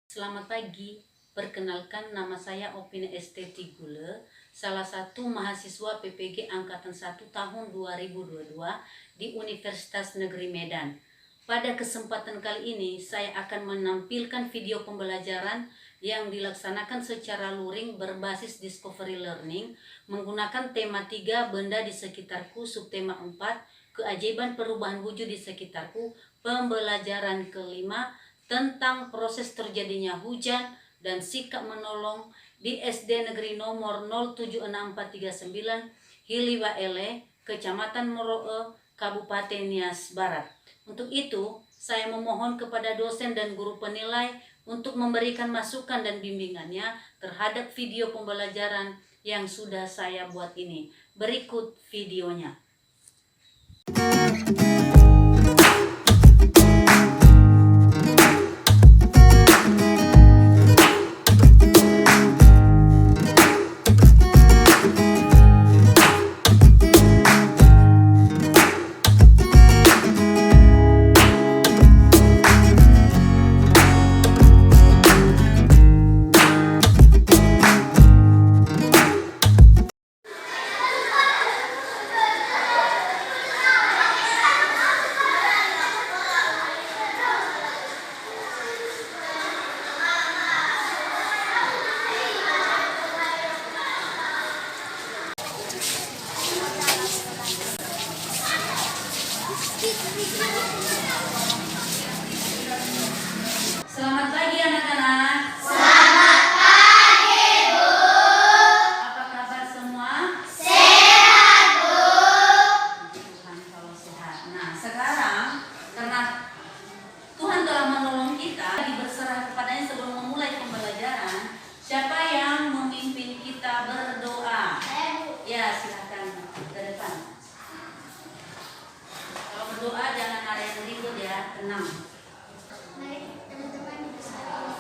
Selamat pagi, perkenalkan nama saya Opine Esteti Gule, salah satu mahasiswa PPG Angkatan 1 tahun 2022 di Universitas Negeri Medan. Pada kesempatan kali ini, saya akan menampilkan video pembelajaran yang dilaksanakan secara luring berbasis Discovery Learning menggunakan tema 3 benda di sekitarku, subtema 4 keajaiban perubahan wujud di sekitarku, pembelajaran kelima tentang proses terjadinya hujan dan sikap menolong di SD Negeri nomor 076439 Hiliwaele, Kecamatan Moroe, Kabupaten Nias Barat. Untuk itu, saya memohon kepada dosen dan guru penilai untuk memberikan masukan dan bimbingannya terhadap video pembelajaran yang sudah saya buat ini. Berikut videonya. Selamat pagi anak-anak. Selamat pagi, Bu. Apa kabar semua? Sehat, Bu. Tuhan kalau sehat. Nah, sekarang karena Tuhan telah menolong kita, berserah kepadanya sebelum memulai pembelajaran. Siapa yang memimpin kita berdoa? Ya, silakan ke depan. Kalau berdoa jangan ada yang ribut ya, tenang. Mari teman-teman bersama.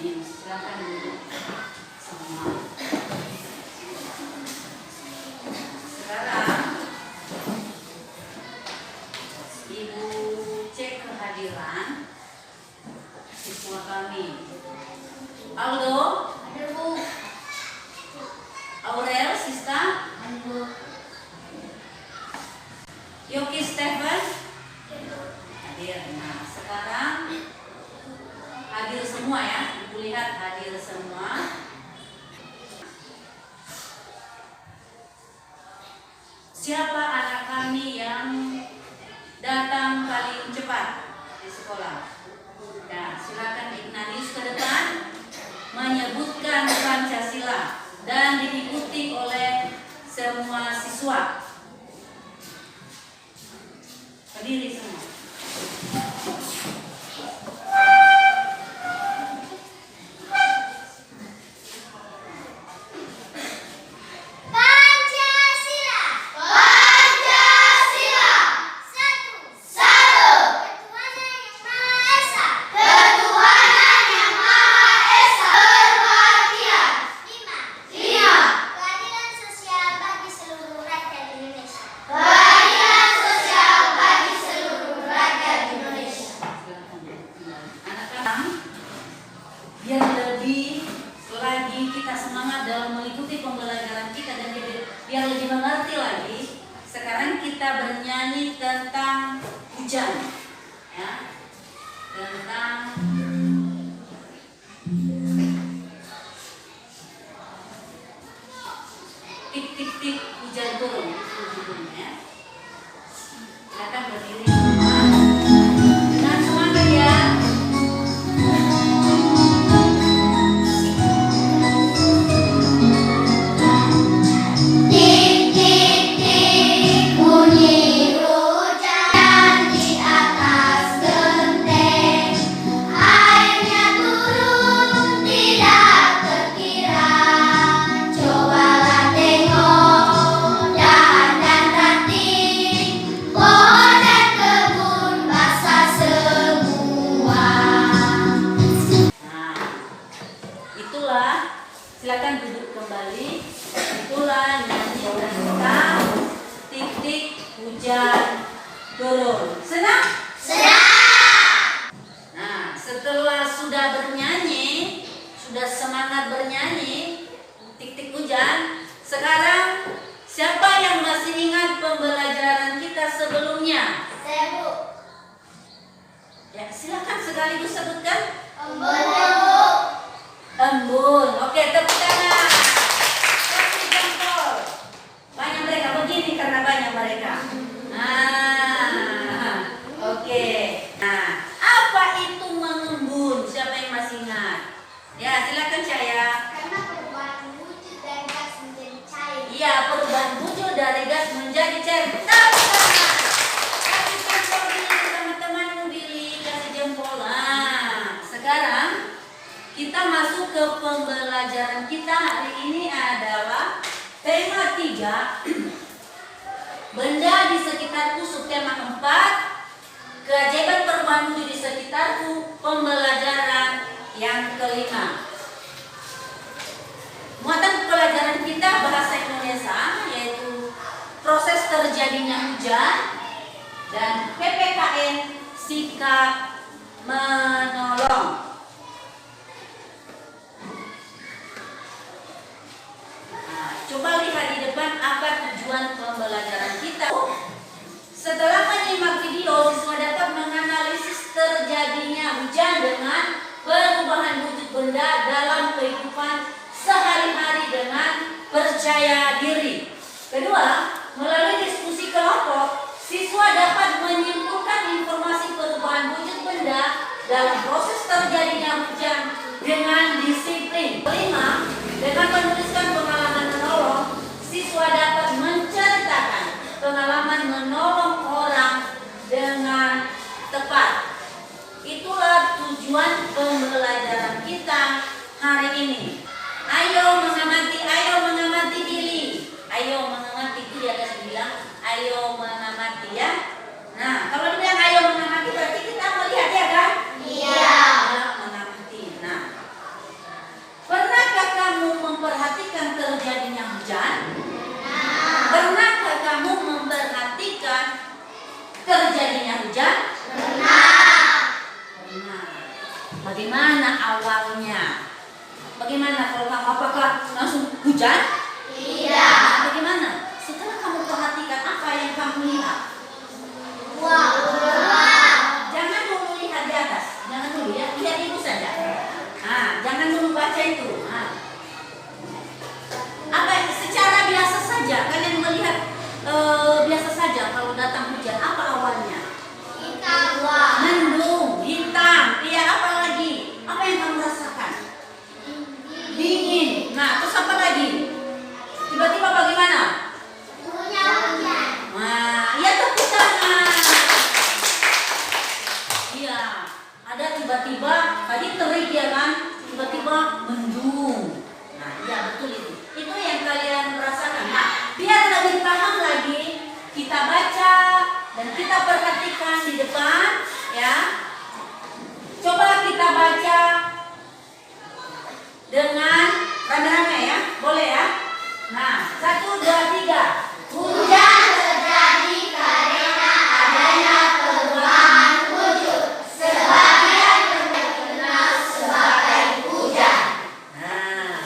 Ini silakan duduk semua. Sekarang Ibu cek kehadiran siswa kami. Aldo, Ada, Bu. Aurel, Sista, Ada, Bu. Yoki, Stephen, hadir. Nah, sekarang hadir semua ya. Ibu lihat hadir semua. Siapa anak kami yang datang paling cepat di sekolah? Nah, silakan Ignatius ke depan menyebutkan Pancasila dan diikuti oleh semua siswa. Berdiri semua. Pancasila. Pancasila. Satu. Ketuhanan yang Maha Esa. Ketuhanan yang Maha Esa. Berwakil. Lima. Keadilan sosial bagi seluruh rakyat Indonesia. Keadilan sosial bagi seluruh rakyat Indonesia. Anak-anak, biar lebih lagi kita semangat dalam mengikuti pembelajaran kita dan biar lebih mengerti lagi, sekarang kita bernyanyi tentang hujan, ya, tentang tik tik tik hujan turun, itu judulnya. Silakan berdiri semua dengan semangat ya. Tik tik tik bunyi hujan di atas genteng. Airnya turun tidak terkira. Cobalah tengok dan ranting pohon dan duduk kembali. Itulah nyanyi tentang titik hujan turun. Senang? Nah, setelah sudah bernyanyi, sudah semangat bernyanyi titik hujan, sekarang siapa yang masih ingat pembelajaran kita sebelumnya? Saya, Bu. Ya, silakan sekaligus sebutkan. Embun, Bu. Embun. Oke, tepuk tangan. Kasih jempol. Banyak mereka begini karena banyak mereka. Oke. Nah, apa itu mengembun? Siapa yang masih ingat? Ya, silakan Caya. Karena perubahan wujud dari gas menjadi cair. Iya, perubahan wujud dari gas menjadi cair. Tepuk tangan. Kasih jempol Billy, teman-temanmu Billy. Kasih jempol. Nah, sekarang kita masuk ke pembelajaran kita hari ini adalah tema 3. Benda di sekitarku, subtema 4. Keajaiban perubahan wujud di sekitarku, pembelajaran yang kelima. Muatan pelajaran kita bahasa Indonesia yaitu proses terjadinya hujan dan PPKN sikap menolong. Nah, coba lihat di depan apa tujuan pembelajaran kita. Setelah menyimak video, siswa dapat menganalisis terjadinya hujan dengan perubahan wujud benda dalam kehidupan sehari-hari dengan percaya diri. Kedua, melalui diskusi kelompok, siswa dapat menyimpulkan informasi perubahan wujud benda dalam proses terjadinya hujan dengan disiplin. Kelima, dengan menuliskan pengalaman menolong, siswa dapat menceritakan pengalaman menolong orang dengan tepat. Itulah tujuan pembelajaran kita hari ini. Ayo mengamati Billy. Ayo mengamati, itu di atas bilang ayo mengamati ya. Nah, kalau dibilang ayo mengamati berarti kita melihat ya kan? Iya. Mengamati. Nah, pernahkah kamu memperhatikan terjadinya hujan? Pernahkah kamu memperhatikan terjadinya hujan? Pernah. Bagaimana awalnya? Bagaimana kalau kamu, apakah langsung hujan? Tidak. Bagaimana? Setelah kamu perhatikan apa yang kamu lihat? Wow. Jangan dulu lihat di atas, jangan dulu ya, lihat itu saja. Jangan dulu baca itu. Apa secara biasa saja kalian melihat biasa saja kalau datang hujan apa awalnya? Hitam. Mendung, hitam, iya apa lagi? Apa yang kamu rasakan? Dingin. Nah, terus apa lagi? Tiba-tiba bagaimana? Turunnya hujan. Nah, ya tepuk tangan. Iya, ada tiba-tiba tadi terik ya kan? Tiba-tiba mendung. Nah, iya betul itu. Itu yang kalian rasakan. Nah, biar lebih paham lagi, kita baca dan kita perhatikan di depan ya. Coba kita baca dengan rame-rame ya, boleh ya? Nah, 1, 2, 3. Hujan terjadi karena adanya perubahan wujud. Sebagian terkenal sebagai hujan. Nah,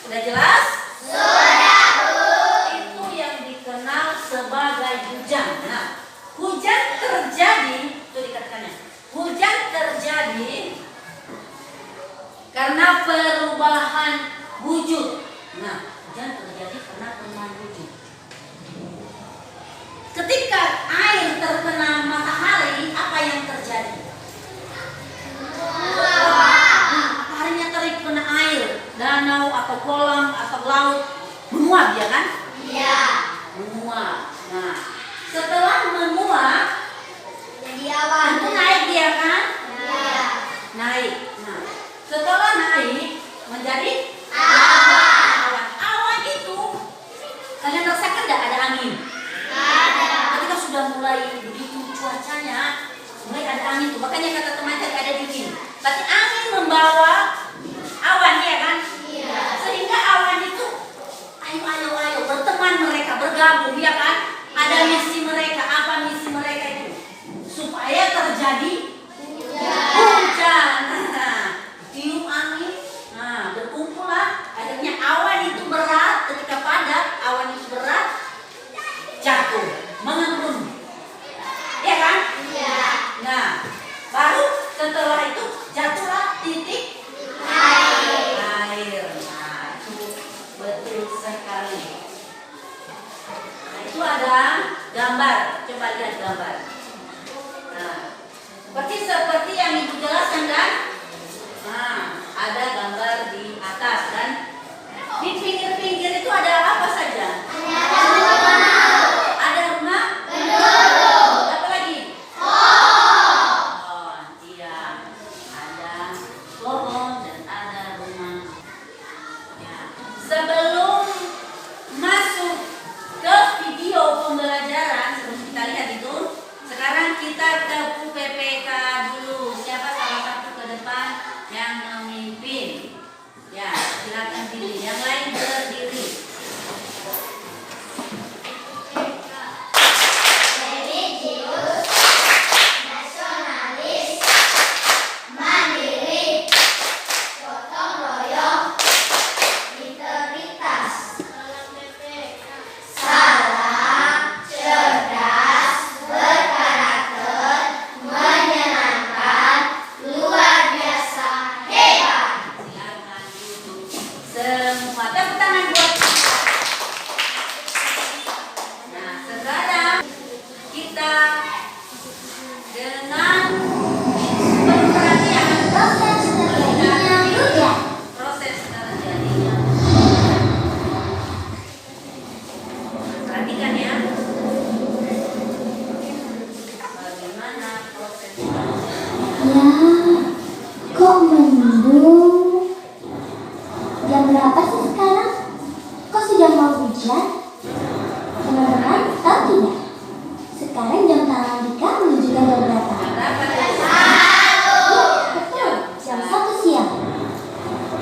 udah jelas? Sudah, Bu. Itu yang dikenal sebagai hujan. Nah, hujan terjadi, itu dikatakannya. Hujan terjadi karena perubahan wujud. Nah, hujan terjadi karena perubahan wujud. Ketika air terkena matahari, apa yang terjadi? Mataharinya terik kena air, danau atau kolam atau laut menguap ya kan? Iya. Menguap. Nah, setelah menguap, Jadi awan. itu naik dia kan? Iya. Naik. Nah, setelah naik menjadi Awan. Awan itu kalian rasakan tidak ada angin? Ada. Ketika sudah mulai begitu cuacanya, mulai ada angin tuh. Makanya kata teman tadi ada dingin. Berarti angin membawa awan ya kan? Iya. Sehingga awan itu bergabung, ya kan? Ada misi mereka. Apa misi mereka itu? Supaya terjadi hujan. Nah, tiup angin. Nah, berkumpullah. Akhirnya awan itu berat. Ketika padat, awan itu berat, jatuh, mengemblung. Ya kan? Iya. Nah, baru setelah itu jatuhlah titik air. Nah, itu betul sekali. Nah, itu ada gambar. Coba lihat gambar. Nah, seperti yang Ibu jelaskan kan? Nah, ada gambar di atas kan? Di pinggir-pinggir itu ada apa saja? Ada rumah? Apa lagi? Pohon. Iya. Ada pohon dan ada rumah. Ya. Sebelum masuk ke video pembelajaran, sebelum kita lihat itu, sekarang kita ke PPK dulu. Siapa salah satu ke depan yang memimpin? Ya, silakan pilih. Yang lain berdiri. Religius, nasionalis, mandiri, gotong royong, integritas, salah, cerdas, berkarakter, menyenangkan, luar biasa, hebat. Silakan duduk semua. Tepuk tangan buat. Nah, sekarang kita dengan perhatian Proses terjadinya hujan. proses terjadinya. Perhatikan ya. Bagaimana proses terjadinya? Ya, kok mendung? Jam berapa sih sekarang? Kok sudah mau hujan? Teman-teman tahu tidak? Sekarang jam tangan Dika menunjukkan jam berapa? Berapa ya? Betul, jam 1 siang.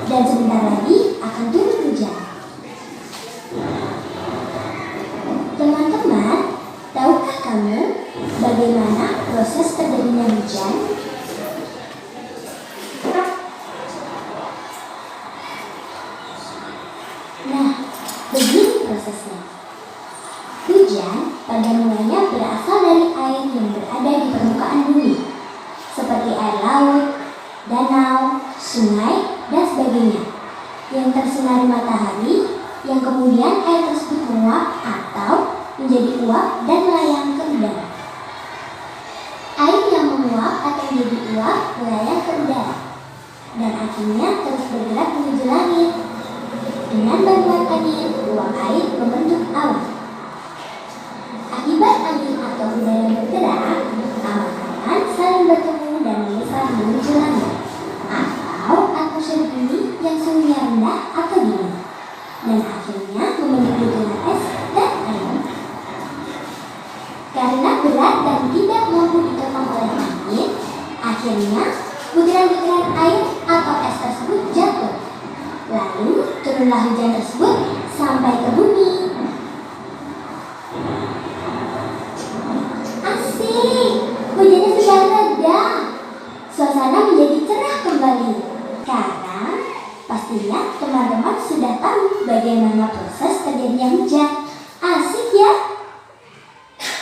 Dan sebentar lagi akan turun hujan. Teman-teman, tahukah kamu bagaimana proses terjadinya hujan? Nah, begini prosesnya. Hujan pada mulanya berasal dari air yang berada di permukaan bumi, seperti air laut, danau, sungai, dan sebagainya, yang tersinari matahari, yang kemudian air tersebut menguap atau menjadi uap dan melayang ke udara. Air yang menguap akan menjadi uap melayang ke udara, dan akhirnya terus bergerak menuju langit. Dengan bantuan angin, uap air membentuk awan. Akibat angin atau udara bergerak, awan-awan saling bertemu dan membesar menuju langit, atau atmosfer bumi yang suhunya rendah atau dingin, dan akhirnya membentuk butiran es dan air. Karena berat dan tidak mampu ditopang oleh angin, akhirnya butiran-butiran air atau es tersebut jatuh. Lalu turunlah hujan tersebut sampai ke bumi. Asik, hujannya sudah reda. Suasana menjadi cerah kembali. Sekarang pastinya teman-teman sudah tahu bagaimana proses terjadinya hujan. Asik ya?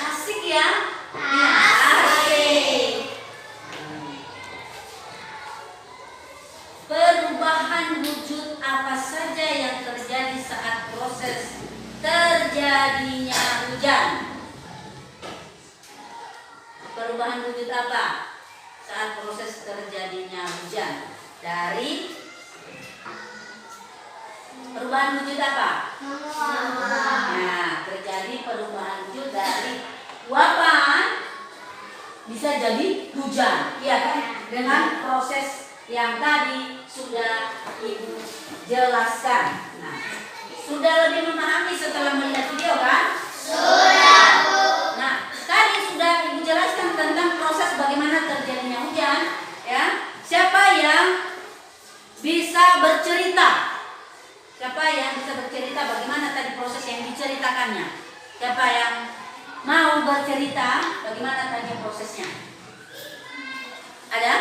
Asik ya? Asik. Perubahan wujud apa saja yang terjadi saat proses terjadinya hujan? Perubahan wujud apa saat proses terjadinya hujan? Dari perubahan wujud apa? Nah, terjadi perubahan wujud dari uapan bisa jadi hujan, iya kan? Dengan proses yang tadi sudah Ibu jelaskan. Nah, sudah lebih memahami setelah melihat video kan? Sudah, Bu. Nah, tadi sudah Ibu jelaskan tentang proses bagaimana terjadinya hujan, ya. Siapa yang bisa bercerita? Siapa yang bisa bercerita bagaimana tadi proses yang diceritakannya? Siapa yang mau bercerita bagaimana tadi prosesnya? Ada?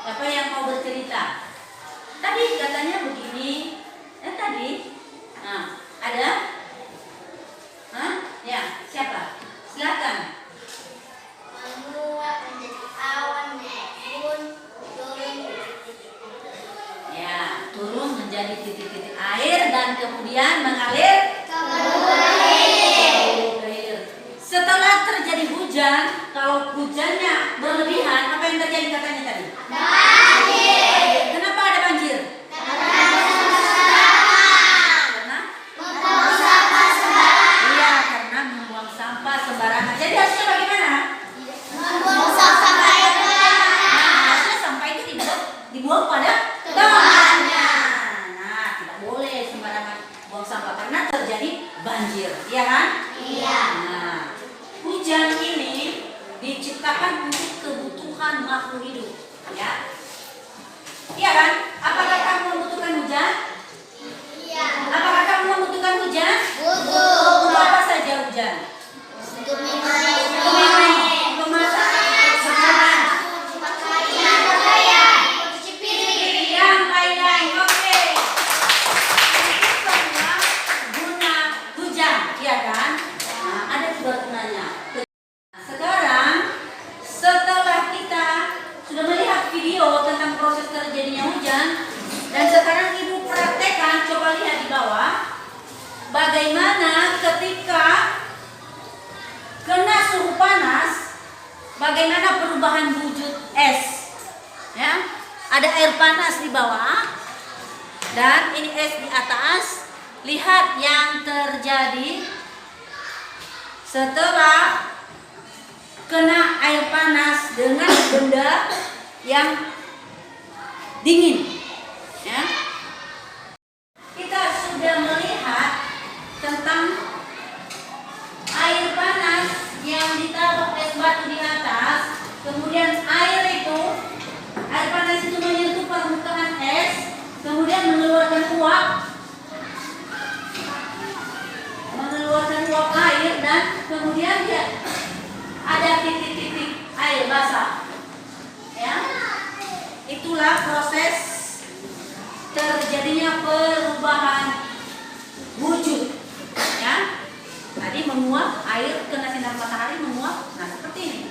Siapa yang mau bercerita? Tadi katanya begini. Tadi? Nah, ada? Hah? Ya, siapa? Silakan. Menguap menjadi awan naik turun. Ya, turun menjadi titik-titik air dan kemudian mengalir ke hilir. Setelah terjadi hujan, kalau hujannya berlebihan, apa yang terjadi katanya tadi? Banjir. Kenapa ada banjir? Karena iya, karena membuang sampah sembarangan. Jadi harusnya bagaimana? Harusnya sampah itu dibuang pada tempatnya. Nah, tidak boleh sembarangan buang sampah karena terjadi banjir, iya kan? Iya. Nah, hujan ini diciptakan untuk kebutuhan makhluk hidup, ya. Iya kan? Apakah kamu membutuhkan hujan? Iya. Apakah kamu membutuhkan hujan? Butuh. Untuk apa saja hujan? Untuk minum air. Untuk masak, makanan, yang lain-lain. Oke. Itu semua guna hujan, iya kan? Nah, ada dua gunanya. Nah, sekarang setelah kita sudah melihat video tentang proses terjadinya hujan dan sekarang ibu praktekkan, coba lihat di bawah bagaimana ketika kena suhu panas, bagaimana perubahan wujud es, ya. Ada air panas di bawah dan ini es di atas. Lihat yang terjadi setelah kena air panas dengan benda yang dingin, ya. Kita sudah melihat tentang air panas yang ditaruh es batu di atas, kemudian air panas itu menyentuh permukaan es, kemudian mengeluarkan uap air dan kemudian dia ada titik-titik air basah, ya. Itulah proses terjadinya perubahan wujud, ya. Tadi menguap, air kena sinar matahari menguap, nah seperti ini.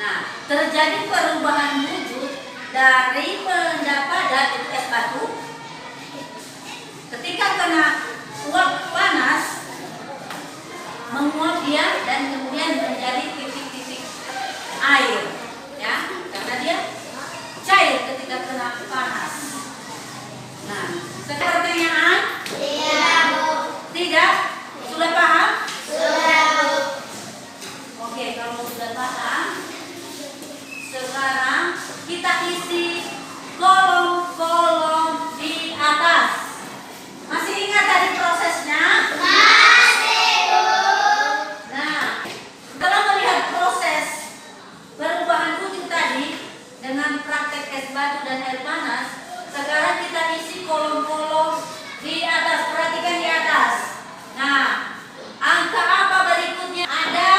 Nah, terjadi perubahan wujud dari benda padat itu es batu. Ketika kena uap panas, menguap dia dan kemudian menjadi titik-titik air, ya, karena dia cair ketika kena panas. Nah, sekarang pertanyaan? Tidak? Sudah paham? Oke, kalau sudah paham, sekarang kita isi kolom-kolom di atas. Masih ingat tadi prosesnya? Nah, setelah melihat proses perubahan wujud tadi dengan praktek es batu dan air panas, sekarang kita isi kolom-kolom di atas. Perhatikan di atas. Nah, angka apa berikutnya? Ada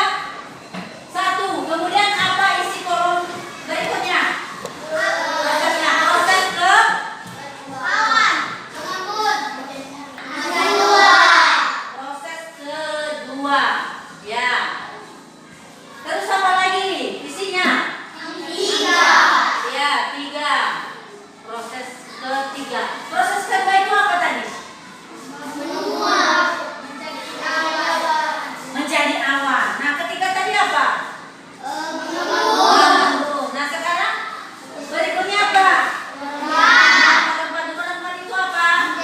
1. Kemudian apa isi kolom berikutnya? Prosesnya. Proses ke? Proses kedua. Ya. Terus apa lagi isinya? 3. Ya, 3. Proses ketiga. Proses kedua itu apa tadi? Menjadi awan. Nah, ketika tadi apa? Mengembun. Nah, sekarang berikutnya apa? Mengembun itu apa?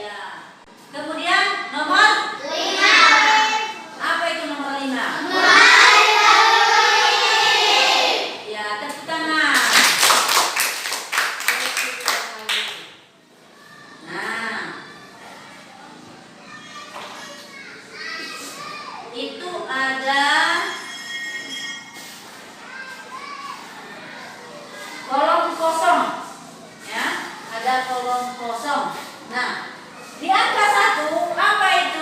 Ya. Kemudian nomor 5. Apa itu nomor 5? Ya, tepuk tangan. Nah, itu ada kolom kosong, ya, ada kolom kosong. Nah, di angka 1 apa itu?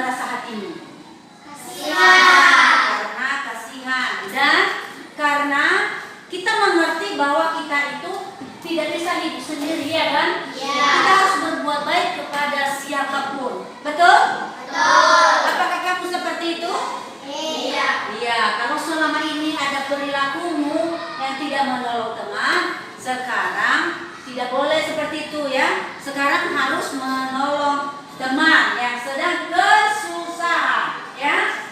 rasa hatimu? Kasihan. Karena kasihan dan karena kita mengerti bahwa kita itu tidak bisa hidup sendiri, ya kan? Ya. Kita harus berbuat baik kepada siapapun. Betul? Betul. Apakah kamu seperti itu? Iya. Iya, kalau selama ini ada perilakumu yang tidak menolong teman, sekarang tidak boleh seperti itu ya. Sekarang harus menolong teman yang sedang kesusahan, ya.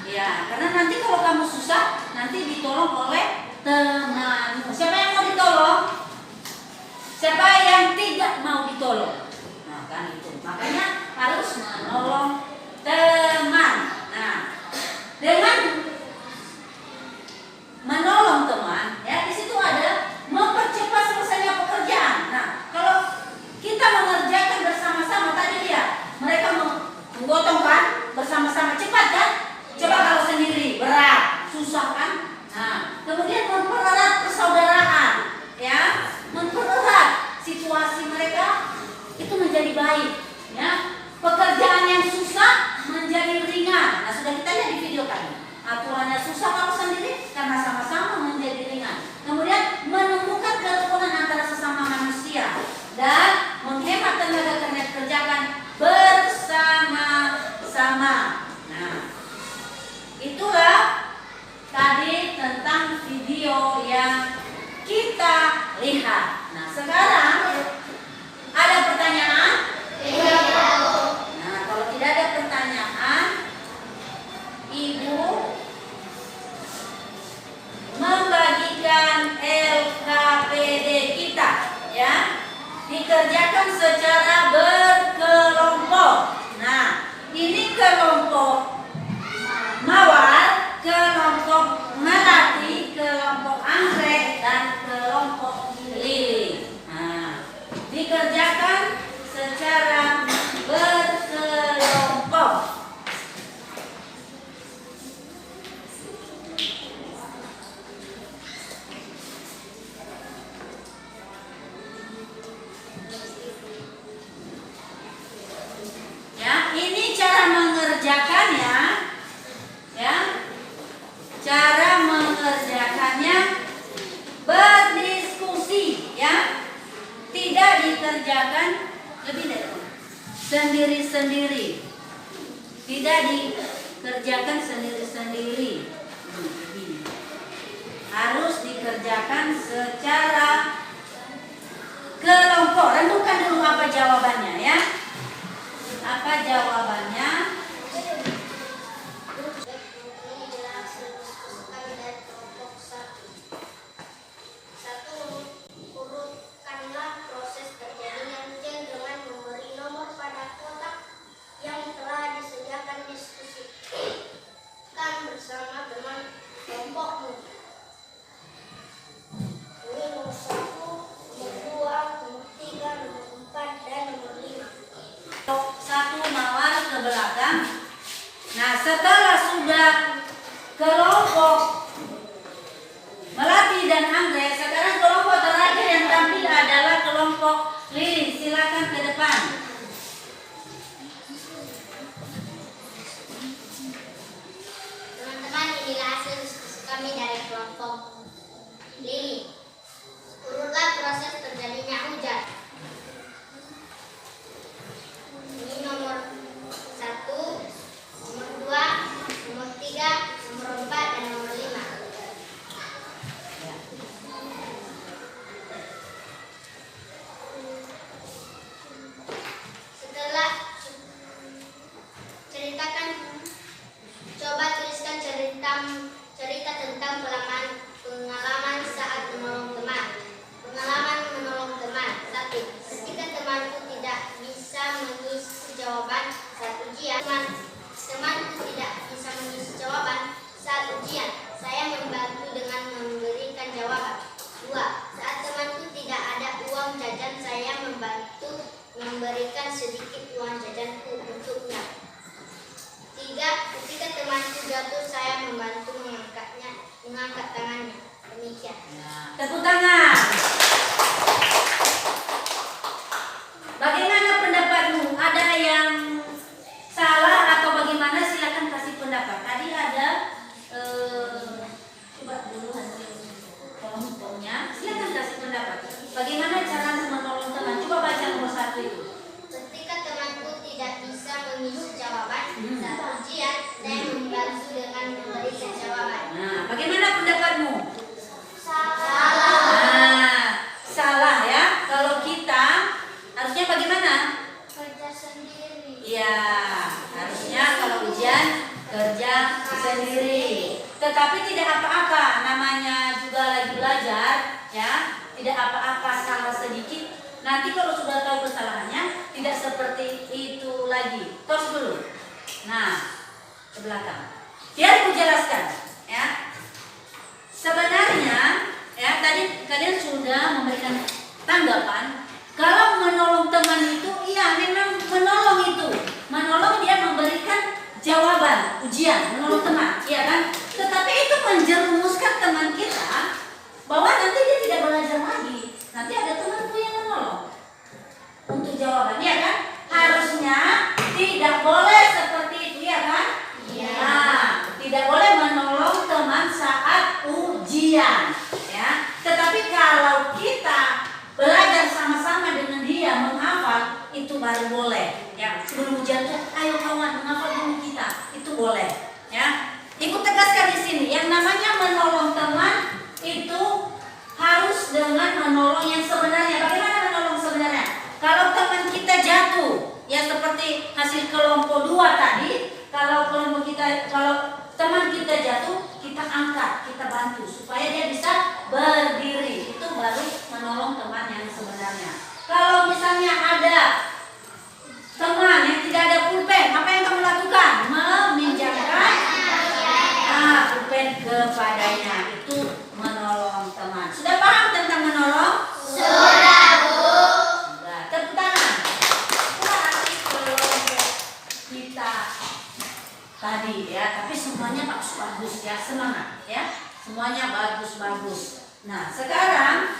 Ya, karena nanti kalau kamu susah, nanti ditolong oleh temanmu. Siapa yang mau ditolong? Siapa yang tidak mau ditolong? Nah, kan itu. Makanya harus menolong teman. Nah, dengan menolong teman, ya di situ ada mempercepat selesainya pekerjaan. Nah, kalau kita mengerjakan bersama-sama tadi lihat, mereka menggotongkan bersama-sama cepat kan? Coba kalau sendiri berat, susah kan? Nah, kemudian mempererat persaudaraan, ya, mempererat situasi mereka itu menjadi baik, ya. Pekerjaan yang susah menjadi ringan. Nah, sudah kita lihat di video tadi. Aturannya susah kalau sendiri karena sama-sama menjadi ringan. Kemudian menemukan kerukunan antara sesama manusia dan menghemat tenaga kerja dikerjakan bersama-sama. Nah, itulah tadi tentang video yang kita lihat. Nah, sekarang ada pertanyaan? Nah, kalau tidak ada pertanyaan, Ibu membagikan LKPD kita, ya, dikerjakan secara berkelompok. Nah, ini kelompok Mawar, kelompok Melati, kelompok Anggrek, dan kelompok Lili. Nah, dikerjakan secara berkelompok. Ya, ini cara mengerjakannya. Ya, cara mengerjakannya berdiskusi, ya, tidak dikerjakan lebih dari sendiri-sendiri, tidak dikerjakan sendiri-sendiri, harus dikerjakan secara kelompok. Renungkan dulu apa jawabannya, ya. Apa jawabannya? Satu Mawar ke belakang. Nah, setelah sudah kelompok Melati dan Anggrek, sekarang kelompok terakhir yang tampil adalah kelompok Lili. Silakan ke depan. Teman-teman, inilah hasil diskusi kami dari kelompok Lili. Urutlah proses terjadinya hujan. Ini nomor 1, nomor 2, nomor 3, nomor 4, dan nomor 5. Setelah ceritakan, coba tuliskan cerita tentang pendapatmu? Nah, salah ya. Kalau kita harusnya bagaimana? Kerja sendiri. Iya, harusnya kalau ujian kerja sendiri. Tetapi tidak apa-apa, namanya juga lagi belajar, ya. Tidak apa-apa salah sedikit. Nanti kalau sudah tahu kesalahannya, tidak seperti itu lagi. Tos dulu. Nah, ke belakang. Biar aku jelaskan, ya. Sebenarnya, ya tadi kalian sudah memberikan tanggapan. Kalau menolong teman itu, iya memang menolong itu. Menolong dia memberikan jawaban ujian, menolong teman, iya kan? Tetapi itu menjerumuskan teman kita bahwa nanti dia tidak belajar lagi. Nanti ada temanku yang menolong untuk jawaban, iya kan? Harusnya tidak boleh seperti itu, iya kan? Iya. Nah, tidak boleh menolong teman saat ujian, ya. Tetapi kalau kita belajar sama-sama dengan dia menghafal, itu baru boleh, ya. Sebelum ujian tuh, ayo kawan menghafal dulu kita, itu boleh, ya. Ibu tegaskan di sini, yang namanya menolong teman itu harus dengan menolong yang sebenarnya. Bagaimana menolong sebenarnya? Kalau teman kita jatuh, ya seperti hasil kelompok 2 tadi, kalau teman kita jatuh, kita angkat, kita bantu supaya dia bisa berdiri. Itu baru menolong teman yang sebenarnya. Kalau misalnya ada teman yang tidak ada pulpen, apa yang kamu lakukan? Meminjamkan pulpen kepadanya. Itu menolong teman. Sudah paham tentang menolong? Sudah, Bu. Sudah. Tepuk tangan. Itulah arti kelompok kita tadi, ya. Tapi semuanya bagus-bagus, ya. Semangat, ya. Semuanya bagus-bagus. Nah, sekarang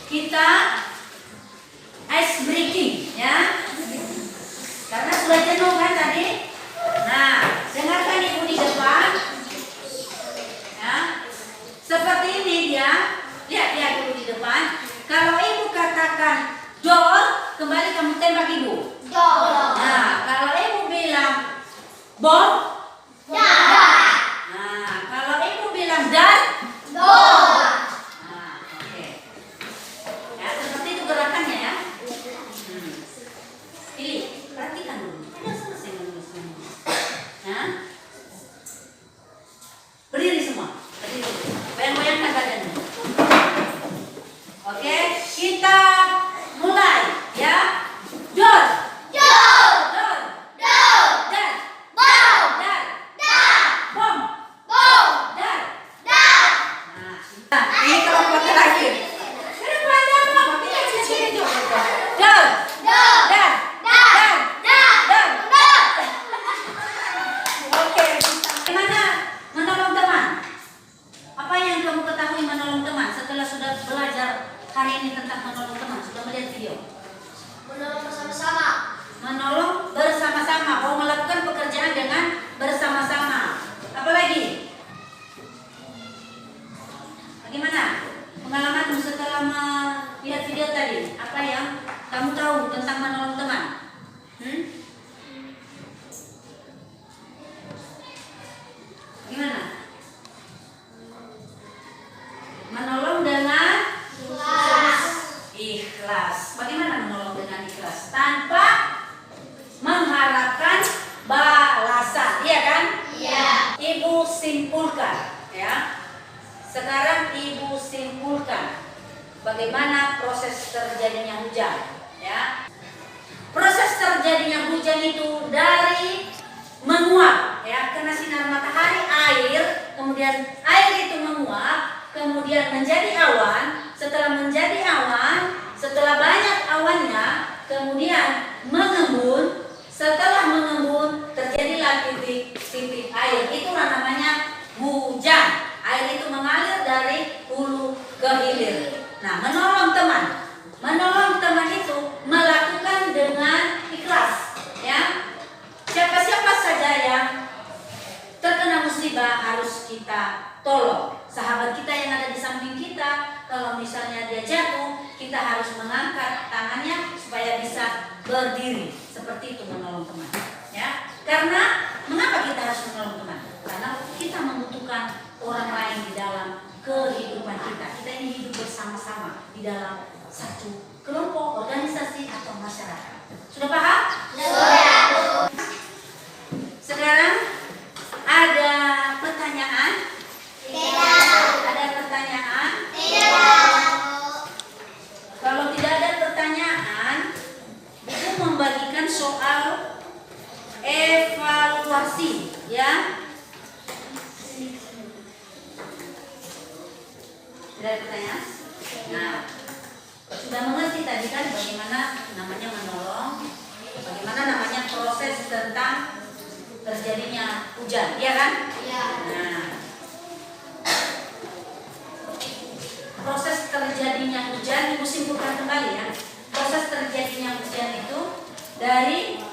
kita ice breaking, ya. Karena sudah jenuh kan tadi. Nah, dengarkan ibu di depan, ya. Seperti ini dia. Lihat ibu di depan. Kalau ibu katakan door, kembali kamu tembak ibu. Door. Nah, kalau ibu bilang bom, Dar. nah, kalau ibu bilang dar, Door. nah, oke. Ya, seperti itu gerakannya, ya. Pilih, perhatikan dulu. Ada selesai menulisnya. Ya. Berdiri semua. Berdiri. Bayang-bayangkan badannya. Oke, kita mulai, ya. Door. Door. Door. Door. Dar. Bom. Dar. Dar. Bom. Bom. Dar. Dar. Nah, ini kelompok terakhir. Ini panjang apa? Ini sini juga. Dar. Door. Dar. Dar. Dar. Dar. Door. Oke. Bagaimana menolong teman? Apa yang kamu ketahui menolong teman setelah sudah belajar hari ini tentang menolong teman? Sudah melihat video? Menolong bersama-sama. Menolong bersama-sama. Mau melakukan pekerjaan dengan bersama-sama. Apa lagi? Bagaimana pengalamanmu setelah melihat video tadi? Apa yang kamu tahu tentang menolong teman? Gimana? Menolong dengan Ikhlas. ikhlas. Bagaimana menolong dengan ikhlas? Tanpa mengharapkan balasan, iya kan? Iya. Ibu simpulkan, ya. Sekarang ibu simpulkan bagaimana proses terjadinya hujan, ya. Proses terjadinya hujan itu dari menguap, ya, kena sinar matahari, air, kemudian air itu menguap, kemudian menjadi awan. Setelah menjadi awan, setelah banyak awannya, kemudian mengembun. Setelah mengembun, terjadilah titik-titik air. Itulah namanya hujan. Air itu mengalir dari hulu ke hilir. Nah, menolong teman itu melakukan dengan ikhlas, ya. Siapa-siapa saja yang terkena musibah harus kita tolong. Sahabat kita yang ada di samping kita, kalau misalnya dia jatuh, kita harus mengangkat tangannya supaya bisa berdiri. Seperti itu menolong teman. Ya, karena mengapa kita harus menolong teman? Karena kita membutuhkan orang lain di dalam kehidupan kita. Kita ini hidup bersama-sama di dalam satu kelompok, organisasi atau masyarakat. Sudah paham? Sudah. Sekarang ada pertanyaan? Tidak. Ada pertanyaan? Tidak. Kalau tidak ada pertanyaan, buku membagikan soal evaluasi, ya. Tidak ada pertanyaan? Nah, sudah mengerti tadi kan bagaimana namanya menolong, bagaimana namanya proses tentang terjadinya hujan, ya kan? Iya. Nah, proses terjadinya hujan Ibu simpulkan kembali ya. Proses terjadinya hujan itu dari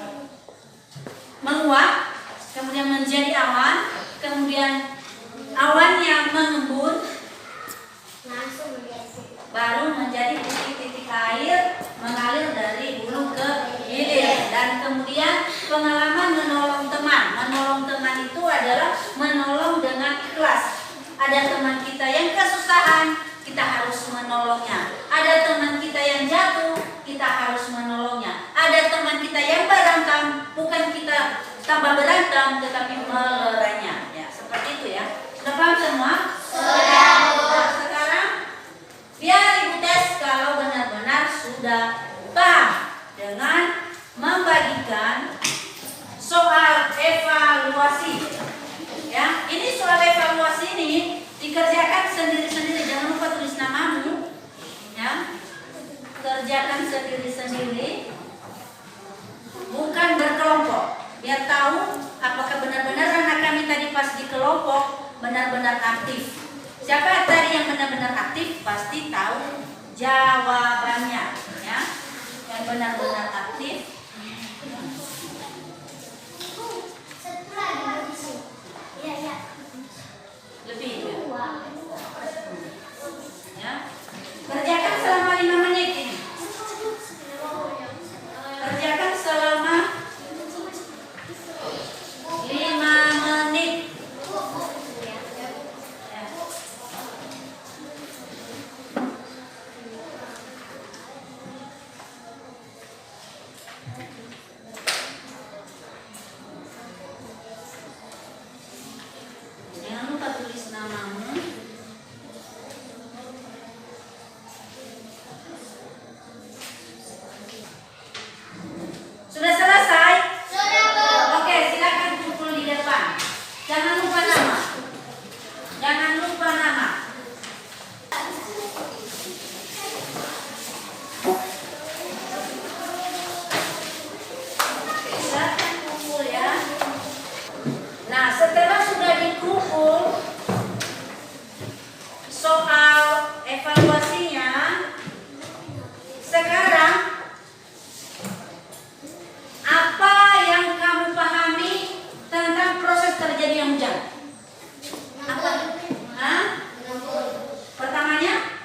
menguap, kemudian menjadi awan, kemudian awannya mengembun, baru menjadi titik-titik air mengalir dari hulu ke hilir. Dan kemudian pengalaman menolong teman. Menolong teman itu adalah menolong dengan ikhlas. Ada teman kita yang kesusahan, kita harus menolongnya. Ada teman kita yang jatuh, kita harus menolongnya. Ada teman kita yang berantem, bukan kita tambah berantem, tetapi melerainya. Ya, seperti itu ya. Sudah paham semua? Sudah. Nah, sekarang biar Ibu tes kalau benar-benar sudah paham dengan membagikan soal evaluasi. Ya, ini soal evaluasi ini dikerjakan sendiri-sendiri. Jangan lupa tulis namamu. Ya, kerjakan sendiri-sendiri, bukan berkelompok. Biar tahu apakah benar-benar anak kami tadi pas di kelompok benar-benar aktif. Siapa tadi yang benar-benar aktif pasti tahu jawabannya, ya. Yang benar-benar aktif. Lebih ya. Kerjakan selama 5 menit ini. Kerjakan selama 5 menit. Jangan lupa tulis namamu. Sudah selesai? Sudah, Bu. Oke, silakan kumpul di depan. Jangan lupa nama. Jangan lupa nama. Silakan kumpul ya. Nah, setelah sudah dikumpul soal evaluasinya, sekarang apa yang kamu pahami tentang proses terjadinya hujan? Apa? Hah? Pertamanya?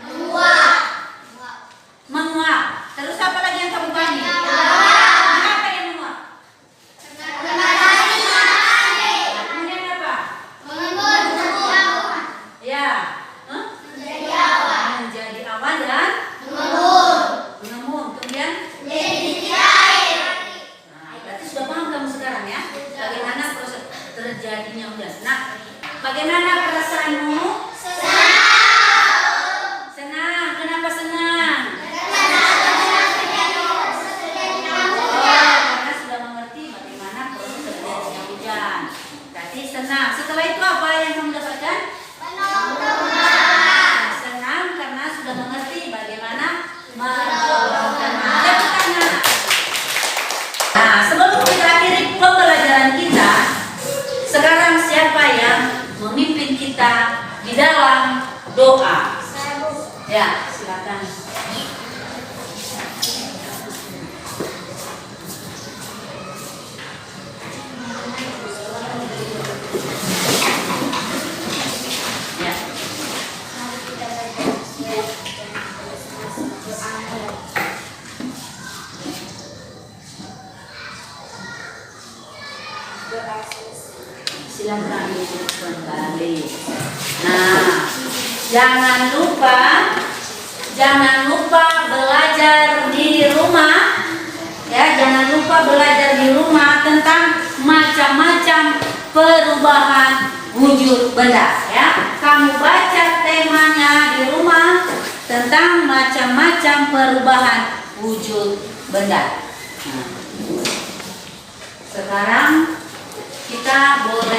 Menguap. Terus apa lagi yang kamu pahami? Kenapa dia menguap? Kemudian apa? Ya. Hah? Menjadi awan dan mengembun. Kemudian? Nah, berarti sudah paham kamu sekarang ya? Bagaimana proses terjadinya hujan. Nah, bagaimana perasaanmu? Senang. Kenapa senang? Karena sudah mengerti bagaimana proses terjadinya hujan. Berarti senang. Setelah itu apa yang kamu dapatkan? Senang karena sudah mengerti bagaimana menolong teman. Tepuk tangan. Nah, sebelum kita akhiri pembelajaran kita, sekarang siapa yang memimpin kita di dalam doa? Ya, silakan. Ya. silakan duduk kembali. Nah, jangan lupa belajar di rumah. Ya, jangan lupa belajar di rumah tentang macam-macam perubahan wujud benda. Ya, kamu baca temanya di rumah tentang macam-macam perubahan wujud benda. Nah, sekarang kita boleh